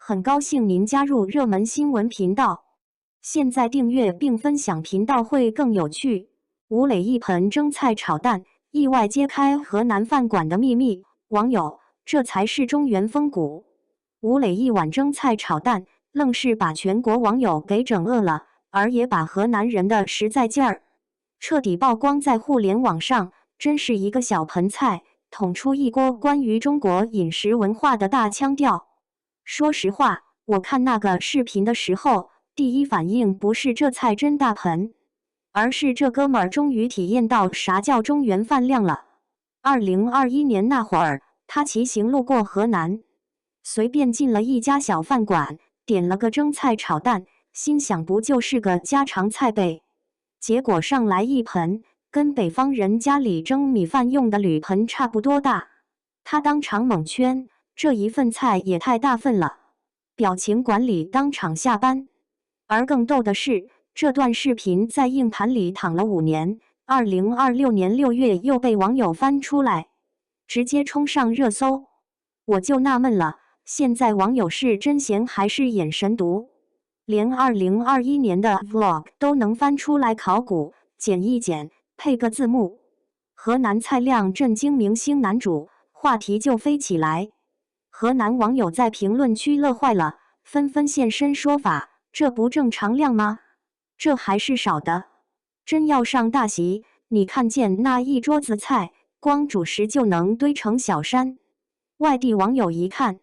很高兴您加入热门新闻频道。现在订阅并分享频道会更有趣。吴磊一盆蒸菜炒蛋，意外揭开河南饭馆的秘密。网友，这才是中原风骨。吴磊一碗蒸菜炒蛋，愣是把全国网友给整饿了，而也把河南人的实在劲儿彻底曝光在互联网上。真是一个小盆菜，捅出一锅关于中国饮食文化的大腔调。说实话，我看那个视频的时候，第一反应不是这菜真大盆，而是这哥们儿终于体验到啥叫中原饭量了。2021年那会儿，他骑行路过河南，随便进了一家小饭馆，点了个蒸菜炒蛋，心想不就是个家常菜呗？结果上来一盆，跟北方人家里蒸米饭用的铝盆差不多大。他当场蒙圈，这一份菜也太大份了，表情管理当场下班。而更逗的是，这段视频在硬盘里躺了5年，2026年6月又被网友翻出来，直接冲上热搜。我就纳闷了，现在网友是真闲还是眼神毒？连2021年的 vlog 都能翻出来考古，剪一剪，配个字幕。河南菜量震惊明星男主，话题就飞起来。河南网友在评论区乐坏了，纷纷现身说法，这不正常量吗？这还是少的。真要上大席，你看见那一桌子菜，光主食就能堆成小山。外地网友一看，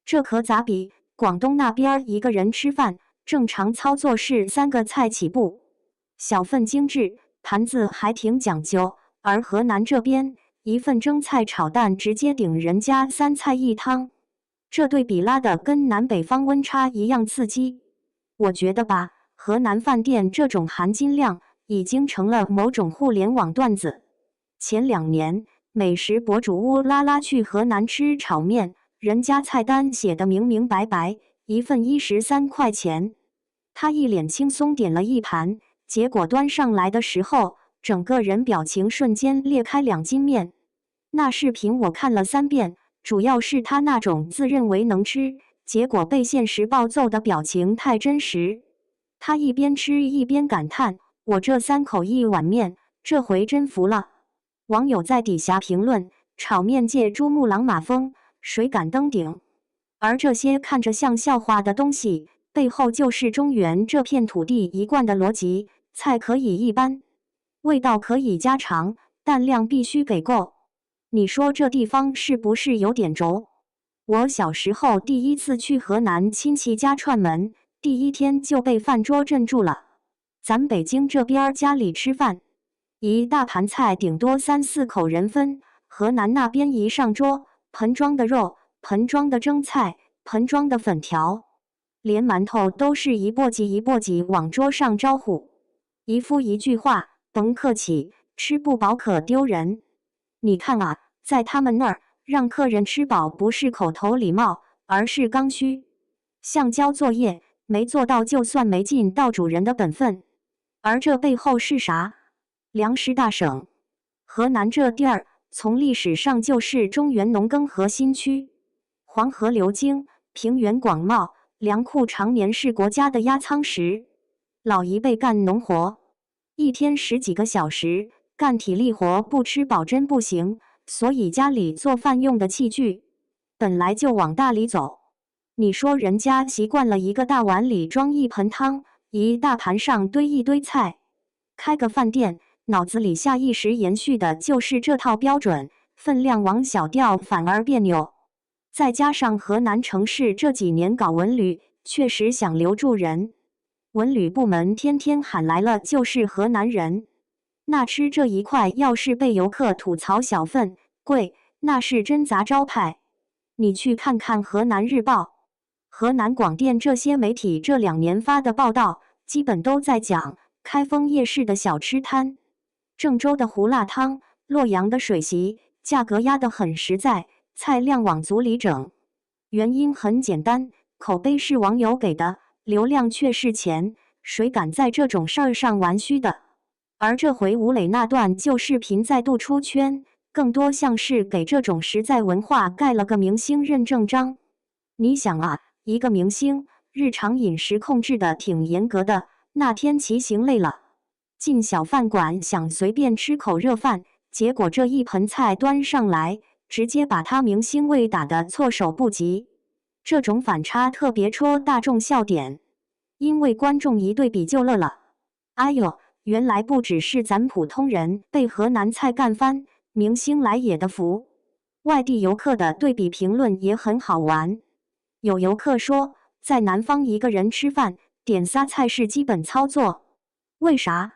这可咋比？广东那边一个人吃饭，正常操作是3个菜起步，小份精致，盘子还挺讲究。而河南这边，一份蒸菜炒蛋直接顶人家3菜1汤，这对比拉的跟南北方温差一样刺激。我觉得吧，河南饭店这种含金量已经成了某种互联网段子。前2年，美食博主乌拉拉去河南吃炒面，人家菜单写的明明白白，一份13块钱，他一脸轻松点了一盘，结果端上来的时候，整个人表情瞬间裂开2斤面。那视频我看了3遍，主要是他那种自认为能吃，结果被现实暴揍的表情太真实。他一边吃一边感叹：“我这3口1碗面，这回真服了。”网友在底下评论：“炒面界珠穆朗玛峰，谁敢登顶？”而这些看着像笑话的东西，背后就是中原这片土地一贯的逻辑：菜可以一般，味道可以家常，但量必须给够。你说这地方是不是有点轴？我小时候第一次去河南亲戚家串门，第1天就被饭桌镇住了。咱北京这边家里吃饭，一大盘菜顶多3、4口人分，河南那边一上桌，盆装的肉，盆装的蒸菜，盆装的粉条，连馒头都是一簸箕一簸箕往桌上招呼，一副一句话，甭客气，吃不饱可丢人。你看啊，在他们那儿，让客人吃饱不是口头礼貌，而是刚需。像交作业，没做到就算没尽到主人的本分。而这背后是啥？粮食大省。河南这地儿，从历史上就是中原农耕核心区，黄河流经，平原广袤，粮库常年是国家的压舱石。老一辈干农活，一天10几个小时，干体力活不吃饱真不行，所以家里做饭用的器具本来就往大里走。你说人家习惯了一个大碗里装一盆汤，一大盘上堆一堆菜，开个饭店，脑子里下意识延续的就是这套标准，分量往小调反而别扭。再加上河南城市这几年搞文旅，确实想留住人，文旅部门天天喊来了就是河南人。那吃这一块要是被游客吐槽小份贵，那是真砸招牌。你去看看河南日报、河南广电这些媒体这2年发的报道，基本都在讲开封夜市的小吃摊，郑州的胡辣汤，洛阳的水席，价格压得很实在，菜量往足里整。原因很简单，口碑是网友给的，流量却是钱，谁敢在这种事儿上玩虚的？而这回吴磊那段旧视频再度出圈，更多像是给这种实在文化盖了个明星认证章。你想啊，一个明星，日常饮食控制的挺严格的。那天骑行累了，进小饭馆想随便吃口热饭，结果这一盆菜端上来，直接把他明星胃打得措手不及。这种反差特别戳大众笑点，因为观众一对比就乐了。哎呦，原来不只是咱普通人被河南菜干翻，明星来也的服。外地游客的对比评论也很好玩。有游客说，在南方一个人吃饭，点仨菜是基本操作。为啥？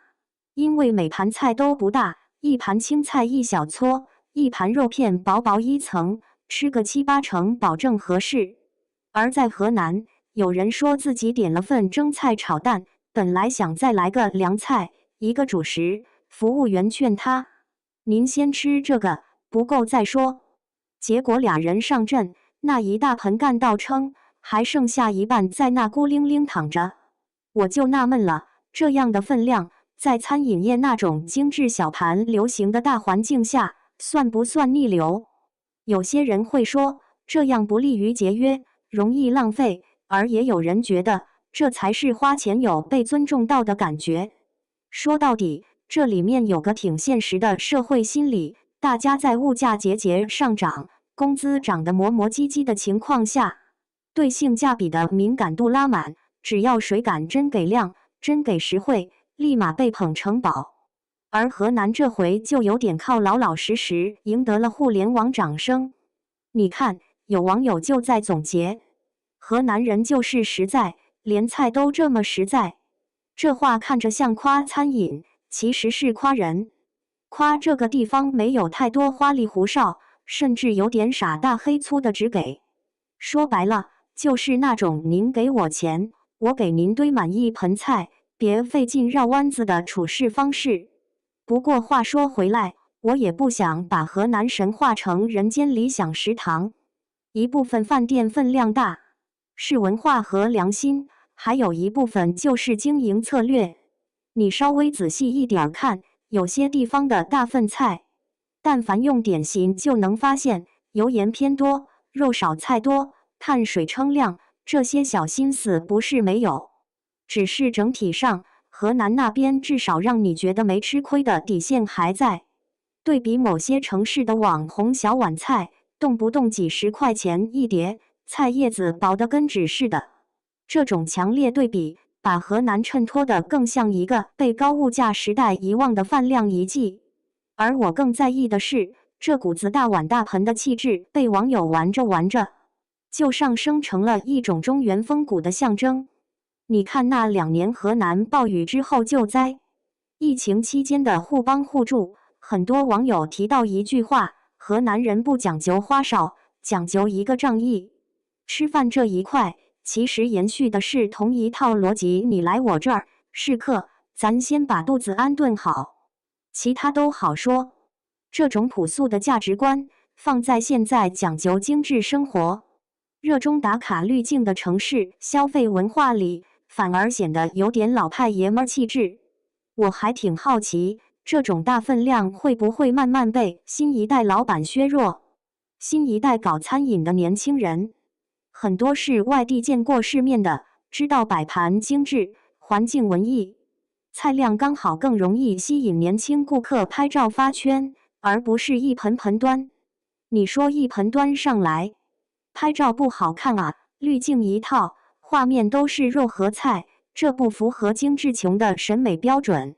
因为每盘菜都不大，一盘青菜一小撮，一盘肉片薄薄一层，吃个7、8成保证合适。而在河南，有人说自己点了份蒸菜炒蛋，本来想再来个凉菜，一个主食，服务员劝他：“您先吃这个，不够再说。”结果俩人上阵，那一大盆干到撑，还剩下一半在那孤零零躺着。我就纳闷了，这样的分量，在餐饮业那种精致小盘流行的大环境下，算不算逆流？有些人会说，这样不利于节约，容易浪费，而也有人觉得，这才是花钱有被尊重到的感觉。说到底，这里面有个挺现实的社会心理，大家在物价节节上涨，工资涨得磨磨唧唧的情况下，对性价比的敏感度拉满，只要谁敢真给量、真给实惠，立马被捧成宝。而河南这回就有点靠老老实实赢得了互联网掌声。你看，有网友就在总结，河南人就是实在，连菜都这么实在。这话看着像夸餐饮，其实是夸人，夸这个地方没有太多花里胡哨，甚至有点傻大黑粗的只给。说白了，就是那种您给我钱，我给您堆满一盆菜，别费劲绕弯子的处事方式。不过话说回来，我也不想把河南神化成人间理想食堂。一部分饭店分量大，是文化和良心，还有一部分就是经营策略。你稍微仔细一点看，有些地方的大份菜，但凡用点心就能发现，油盐偏多，肉少菜多，碳水称量，这些小心思不是没有，只是整体上，河南那边至少让你觉得没吃亏的底线还在。对比某些城市的网红小碗菜，动不动几十块钱一碟，菜叶子薄得跟纸似的。这种强烈对比，把河南衬托得更像一个被高物价时代遗忘的饭量遗迹。而我更在意的是，这股子大碗大盆的气质被网友玩着玩着，就上升成了一种中原风骨的象征。你看那2年河南暴雨之后救灾，疫情期间的互帮互助，很多网友提到一句话：河南人不讲究花哨，讲究一个仗义。吃饭这一块，其实延续的是同一套逻辑，你来我这儿是客，咱先把肚子安顿好，其他都好说。这种朴素的价值观，放在现在讲究精致生活、热衷打卡滤镜的城市消费文化里，反而显得有点老派爷们儿气质。我还挺好奇，这种大分量会不会慢慢被新一代老板削弱？新一代搞餐饮的年轻人，很多是外地见过世面的，知道摆盘精致、环境文艺，菜量刚好，更容易吸引年轻顾客拍照发圈，而不是一盆盆端。你说一盆端上来，拍照不好看啊，滤镜一套，画面都是肉和菜，这不符合精致穷的审美标准。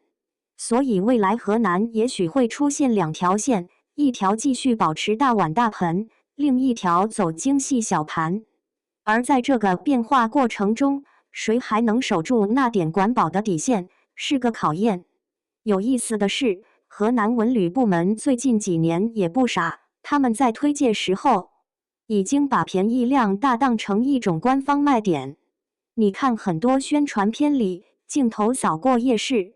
所以未来河南也许会出现2条线，一条继续保持大碗大盆，另一条走精细小盘。而在这个变化过程中，谁还能守住那点管饱的底线，是个考验。有意思的是，河南文旅部门最近几年也不傻，他们在推介时候，已经把便宜量大当成一种官方卖点。你看很多宣传片里，镜头扫过夜市，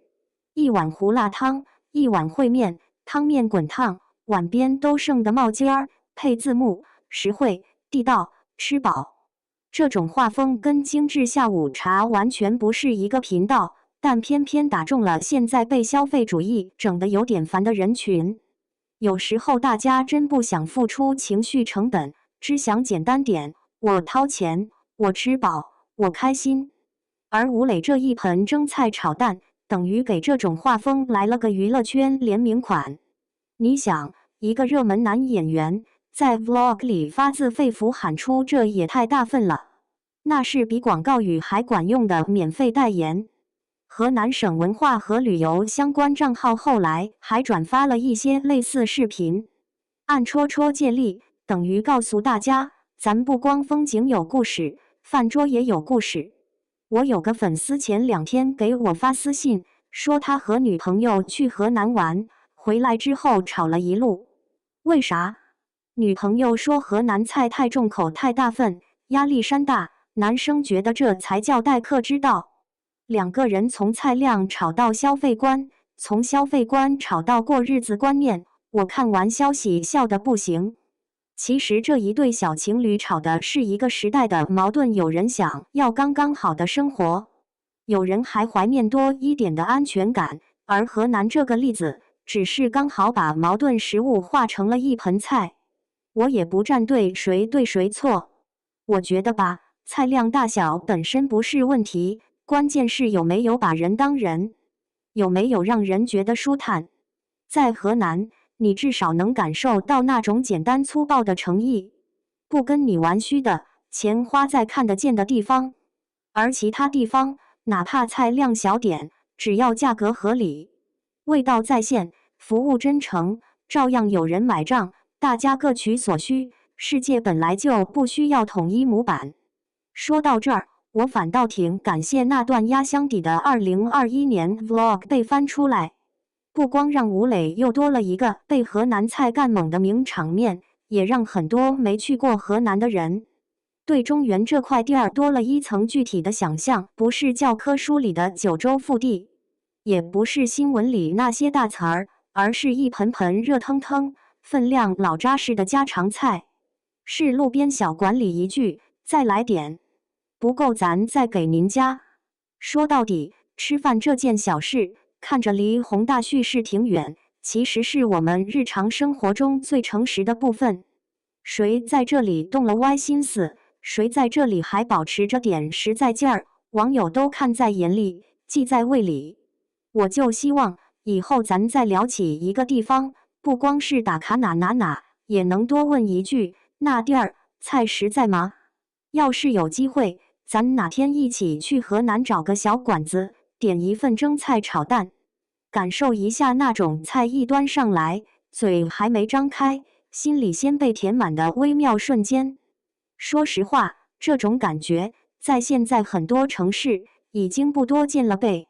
一碗胡辣汤，一碗烩面，汤面滚烫，碗边都剩得冒尖儿，配字幕，实惠、地道、吃饱。这种画风跟精致下午茶完全不是一个频道，但偏偏打中了现在被消费主义整得有点烦的人群。有时候大家真不想付出情绪成本，只想简单点，我掏钱，我吃饱，我开心。而吴磊这一盆蒸菜炒蛋，等于给这种画风来了个娱乐圈联名款。你想，一个热门男演员在 vlog 里发自肺腑喊出这也太大份了，那是比广告语还管用的免费代言。河南省文化和旅游相关账号后来还转发了一些类似视频，暗戳戳借力，等于告诉大家，咱不光风景有故事，饭桌也有故事。我有个粉丝前2天给我发私信，说他和女朋友去河南玩，回来之后吵了一路。为啥？女朋友说河南菜太重口太大份，压力山大，男生觉得这才叫待客之道。2个人从菜量吵到消费观，从消费观吵到过日子观念，我看完消息笑得不行。其实这一对小情侣吵的是一个时代的矛盾，有人想要刚刚好的生活，有人还怀念多一点的安全感，而河南这个例子只是刚好把矛盾食物化成了一盆菜。我也不站队谁对谁错，我觉得吧，菜量大小本身不是问题，关键是有没有把人当人，有没有让人觉得舒坦。在河南，你至少能感受到那种简单粗暴的诚意，不跟你玩虚的，钱花在看得见的地方。而其他地方，哪怕菜量小点，只要价格合理，味道在线，服务真诚，照样有人买账，大家各取所需。世界本来就不需要统一模板。说到这儿，我反倒挺感谢那段压箱底的2021年 vlog 被翻出来，不光让吴磊又多了一个被河南菜干猛的名场面，也让很多没去过河南的人对中原这块地儿多了一层具体的想象，不是教科书里的九州腹地，也不是新闻里那些大词儿，而是一盆盆热腾腾、分量老扎实的家常菜，是路边小馆里一句再来点，不够咱再给您加。说到底，吃饭这件小事，看着离宏大叙事挺远，其实是我们日常生活中最诚实的部分。谁在这里动了歪心思，谁在这里还保持着点实在劲儿，网友都看在眼里，记在胃里。我就希望以后咱再聊起一个地方，不光是打卡哪，也能多问一句，那地儿菜实在吗？要是有机会，咱哪天一起去河南找个小馆子，点一份蒸菜炒蛋，感受一下那种菜一端上来，嘴还没张开，心里先被填满的微妙瞬间。说实话，这种感觉在现在很多城市已经不多见了呗。